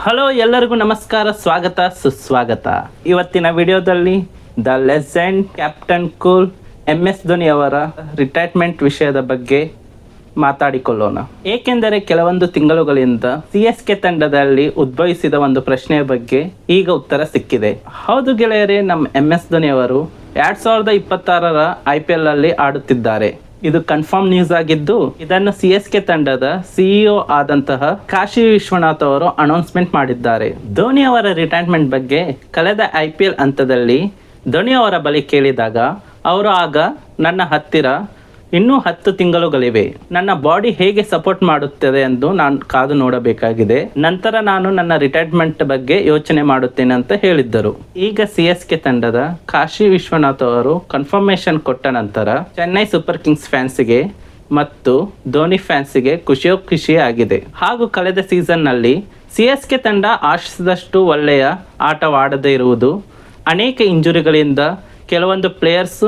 Hello ಎಲ್ಲರಿಗೂ ನಮಸ್ಕಾರ, ಸ್ವಾಗತ ಸುಸ್ವಾಗತ. ಇವತ್ತಿನ ವಿಡಿಯೋದಲ್ಲಿ the legend captain cool MS Dhoni ಅವರ ರಿಟೈರ್ಮೆಂಟ್ ವಿಷಯದ ಬಗ್ಗೆ ಮಾತಾಡಿಕೊಳ್ಳೋಣ. ಏಕೆಂದರೆ ಕೆಲವೊಂದು ತಿಂಗಳುಗಳಿಂದ CSK ತಂಡದಲ್ಲಿ ಉದ್ಭವಿಸಿದ ಒಂದು ಪ್ರಶ್ನೆಯ ಬಗ್ಗೆ ಈಗ ಉತ್ತರ ಸಿಕ್ಕಿದೆ. ಹೌದು ಗೆಳೆಯರೇ, ನಮ್ಮ MS ಧೋನಿ ಅವರು 2026ರ IPL ಅಲ್ಲಿ ಆಡುತ್ತಿದ್ದಾರೆ. ಇದು ಕನ್ಫರ್ಮ್ ನ್ಯೂಸ್ ಆಗಿದ್ದು, ಇದನ್ನು CSK ತಂಡದ CEO ಆದಂತಹ ಕಾಶಿ ವಿಶ್ವನಾಥ್ ಅವರು ಅನೌನ್ಸ್ಮೆಂಟ್ ಮಾಡಿದ್ದಾರೆ. ಧೋನಿ ಅವರ ರಿಟೈರ್ಮೆಂಟ್ ಬಗ್ಗೆ ಕಳೆದ IPL ಹಂತದಲ್ಲಿ ಧೋನಿ ಅವರ ಬಳಿ ಕೇಳಿದಾಗ ಅವರು ಆಗ ನನ್ನ ಹತ್ತಿರ ಇನ್ನೂ 10 ತಿಂಗಳುಗಳಿವೆ, ನನ್ನ ಬಾಡಿ ಹೇಗೆ ಸಪೋರ್ಟ್ ಮಾಡುತ್ತದೆ ಎಂದು ನಾನು ಕಾದು ನೋಡಬೇಕಾಗಿದೆ, ನಂತರ ನಾನು ನನ್ನ ರಿಟೈರ್ಮೆಂಟ್ ಬಗ್ಗೆ ಯೋಚನೆ ಮಾಡುತ್ತೇನೆ ಅಂತ ಹೇಳಿದ್ದರು. ಈಗ CSK ತಂಡದ ಕಾಶಿ ವಿಶ್ವನಾಥ್ ಅವರು ಕನ್ಫರ್ಮೇಶನ್ ಕೊಟ್ಟ ನಂತರ ಚೆನ್ನೈ ಸೂಪರ್ ಕಿಂಗ್ಸ್ ಫ್ಯಾನ್ಸ್ಗೆ ಮತ್ತು ಧೋನಿ ಫ್ಯಾನ್ಸ್ಗೆ ಖುಷಿ ಆಗಿದೆ. ಹಾಗೂ ಕಳೆದ ಸೀಸನ್ನಲ್ಲಿ CSK ತಂಡ ಆಶಿಸಿದಷ್ಟು ಒಳ್ಳೆಯ ಆಟವಾಡದೇ ಇರುವುದು, ಅನೇಕ ಇಂಜುರಿಗಳಿಂದ ಕೆಲವೊಂದು ಪ್ಲೇಯರ್ಸ್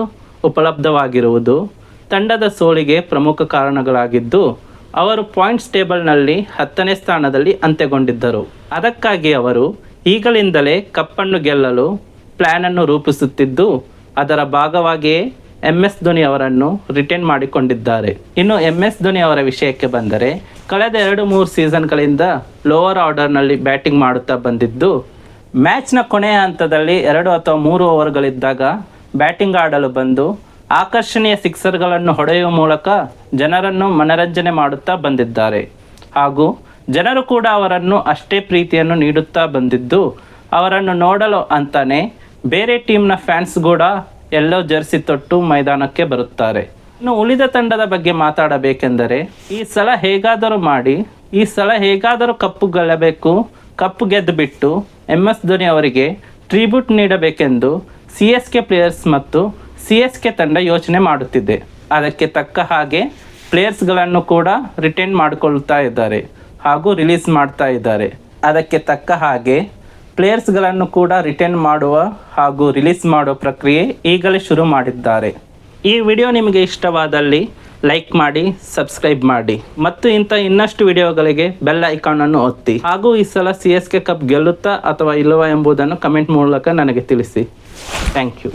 ಉಪಲಬ್ಧವಾಗಿರುವುದು ತಂಡದ ಸೋಲಿಗೆ ಪ್ರಮುಖ ಕಾರಣಗಳಾಗಿದ್ದು, ಅವರು ಪಾಯಿಂಟ್ಸ್ ಟೇಬಲ್ನಲ್ಲಿ 10ನೇ ಸ್ಥಾನದಲ್ಲಿ ಅಂತ್ಯಗೊಂಡಿದ್ದರು. ಅದಕ್ಕಾಗಿ ಅವರು ಈಗಲಿಂದಲೇ ಕಪ್ಪನ್ನು ಗೆಲ್ಲಲು ಪ್ಲ್ಯಾನನ್ನು ರೂಪಿಸುತ್ತಿದ್ದು, ಅದರ ಭಾಗವಾಗಿಯೇ MS ಧೋನಿ ಅವರನ್ನು ರಿಟೈನ್ ಮಾಡಿಕೊಂಡಿದ್ದಾರೆ. ಇನ್ನು MS ಧೋನಿ ಅವರ ವಿಷಯಕ್ಕೆ ಬಂದರೆ, ಕಳೆದ 2-3 ಸೀಸನ್ಗಳಿಂದ ಲೋವರ್ ಆರ್ಡರ್ನಲ್ಲಿ ಬ್ಯಾಟಿಂಗ್ ಮಾಡುತ್ತಾ ಬಂದಿದ್ದು, ಮ್ಯಾಚ್ನ ಕೊನೆಯ ಹಂತದಲ್ಲಿ 2 ಅಥವಾ 3 ಓವರ್ಗಳಿದ್ದಾಗ ಬ್ಯಾಟಿಂಗ್ ಆಡಲು ಬಂದು ಆಕರ್ಷಣೀಯ ಸಿಕ್ಸರ್ಗಳನ್ನು ಹೊಡೆಯುವ ಮೂಲಕ ಜನರನ್ನು ಮನರಂಜನೆ ಮಾಡುತ್ತಾ ಬಂದಿದ್ದಾರೆ. ಹಾಗೂ ಜನರು ಕೂಡ ಅವರನ್ನು ಅಷ್ಟೇ ಪ್ರೀತಿಯನ್ನು ನೀಡುತ್ತಾ ಬಂದಿದ್ದು, ಅವರನ್ನು ನೋಡಲು ಅಂತಾನೆ ಬೇರೆ ಟೀಮ್ನ ಫ್ಯಾನ್ಸ್ ಕೂಡ ಎಲ್ಲೋ ಜರ್ಸಿ ತೊಟ್ಟು ಮೈದಾನಕ್ಕೆ ಬರುತ್ತಾರೆ. ಇನ್ನು ಉಳಿದ ತಂಡದ ಬಗ್ಗೆ ಮಾತಾಡಬೇಕೆಂದರೆ, ಈ ಸಲ ಹೇಗಾದರೂ ಕಪ್ಪು ಗೆಲ್ಲಬೇಕು, ಕಪ್ಪು ಗೆದ್ದು ಬಿಟ್ಟು MS ಧೋನಿ ಅವರಿಗೆ ಟ್ರಿಬ್ಯೂಟ್ ನೀಡಬೇಕೆಂದು CSK ಪ್ಲೇಯರ್ಸ್ ಮತ್ತು CSK ತಂಡ ಯೋಚನೆ ಮಾಡುತ್ತಿದೆ. ಅದಕ್ಕೆ ತಕ್ಕ ಹಾಗೆ ಪ್ಲೇಯರ್ಸ್ಗಳನ್ನು ಕೂಡ ರಿಟೈನ್ ಮಾಡಿಕೊಳ್ತಾ ಇದ್ದಾರೆ ಹಾಗೂ ರಿಲೀಸ್ ಮಾಡ್ತಾ ಇದ್ದಾರೆ. ಅದಕ್ಕೆ ತಕ್ಕ ಹಾಗೆ ಪ್ಲೇಯರ್ಸ್ಗಳನ್ನು ಕೂಡ ರಿಟೈನ್ ಮಾಡುವ ಹಾಗೂ ರಿಲೀಸ್ ಮಾಡುವ ಪ್ರಕ್ರಿಯೆ ಈಗಲೇ ಶುರು ಮಾಡಿದ್ದಾರೆ. ಈ ವಿಡಿಯೋ ನಿಮಗೆ ಇಷ್ಟವಾದಲ್ಲಿ ಲೈಕ್ ಮಾಡಿ, ಸಬ್ಸ್ಕ್ರೈಬ್ ಮಾಡಿ ಮತ್ತು ಇನ್ನಷ್ಟು ವಿಡಿಯೋಗಳಿಗೆ ಬೆಲ್ ಐಕಾನನ್ನು ಒತ್ತಿ. ಹಾಗೂ ಈ ಸಲ CSK ಕಪ್ ಗೆಲ್ಲುತ್ತಾ ಅಥವಾ ಇಲ್ಲವಾ ಎಂಬುದನ್ನು ಕಮೆಂಟ್ ಮೂಲಕ ನನಗೆ ತಿಳಿಸಿ. Thank you.